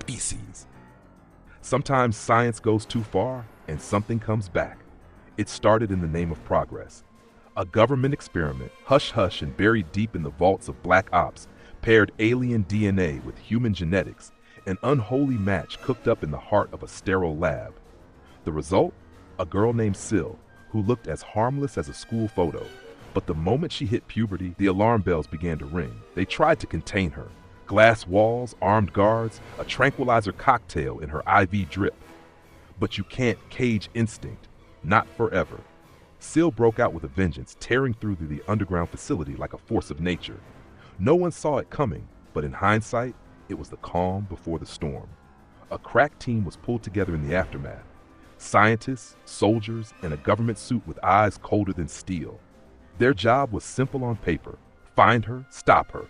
species. Sometimes science goes too far and something comes back. It started in the name of progress. A government experiment, hush-hush and buried deep in the vaults of black ops, paired alien DNA with human genetics, an unholy match cooked up in the heart of a sterile lab. The result? A girl named Syl, who looked as harmless as a school photo. But the moment she hit puberty, the alarm bells began to ring. They tried to contain her. Glass walls, armed guards, a tranquilizer cocktail in her IV drip. But you can't cage instinct. Not forever. Syl broke out with a vengeance, tearing through the underground facility like a force of nature. No one saw it coming, but in hindsight, it was the calm before the storm. A crack team was pulled together in the aftermath. Scientists, soldiers, and a government suit with eyes colder than steel. Their job was simple on paper: find her, stop her.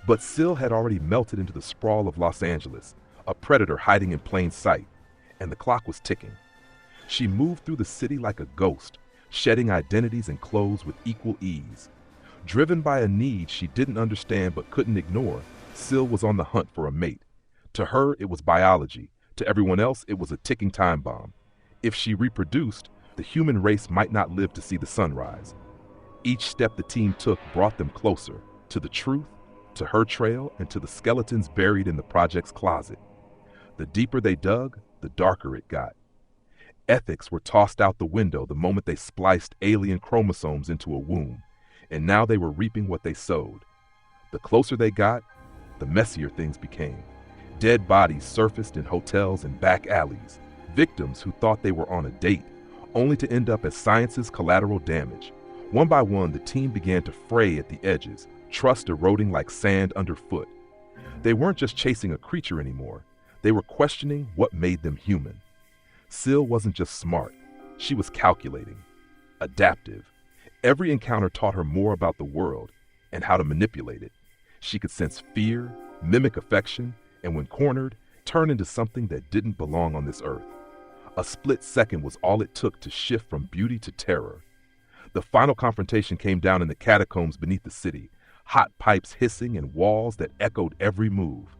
But Syl had already melted into the sprawl of Los Angeles, a predator hiding in plain sight, and the clock was ticking. She moved through the city like a ghost, shedding identities and clothes with equal ease. Driven by a need she didn't understand but couldn't ignore, Syl was on the hunt for a mate. To her, it was biology. To everyone else, it was a ticking time bomb. If she reproduced, the human race might not live to see the sunrise. Each step the team took brought them closer to the truth, to her trail, and to the skeletons buried in the project's closet. The deeper they dug, the darker it got. Ethics were tossed out the window the moment they spliced alien chromosomes into a womb, and now they were reaping what they sowed. The closer they got, the messier things became. Dead bodies surfaced in hotels and back alleys, victims who thought they were on a date, only to end up as science's collateral damage. One by one, the team began to fray at the edges, trust eroding like sand underfoot. They weren't just chasing a creature anymore. They were questioning what made them human. Syl wasn't just smart. She was calculating, adaptive. Every encounter taught her more about the world and how to manipulate it. She could sense fear, mimic affection, and when cornered, turn into something that didn't belong on this earth. A split second was all it took to shift from beauty to terror. The final confrontation came down in the catacombs beneath the city, hot pipes hissing and walls that echoed every move.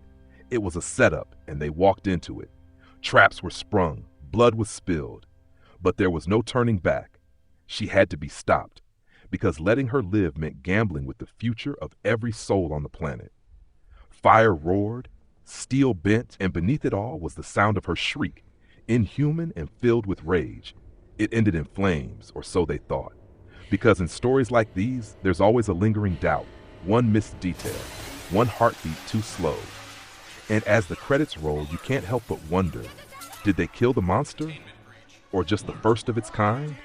It was a setup, and they walked into it. Traps were sprung, blood was spilled, but there was no turning back. She had to be stopped, because letting her live meant gambling with the future of every soul on the planet. Fire roared, steel bent, and beneath it all was the sound of her shriek, inhuman and filled with rage. It ended in flames, or so they thought. Because in stories like these, there's always a lingering doubt, one missed detail, one heartbeat too slow. And as the credits roll, you can't help but wonder, did they kill the monster? Or just the first of its kind?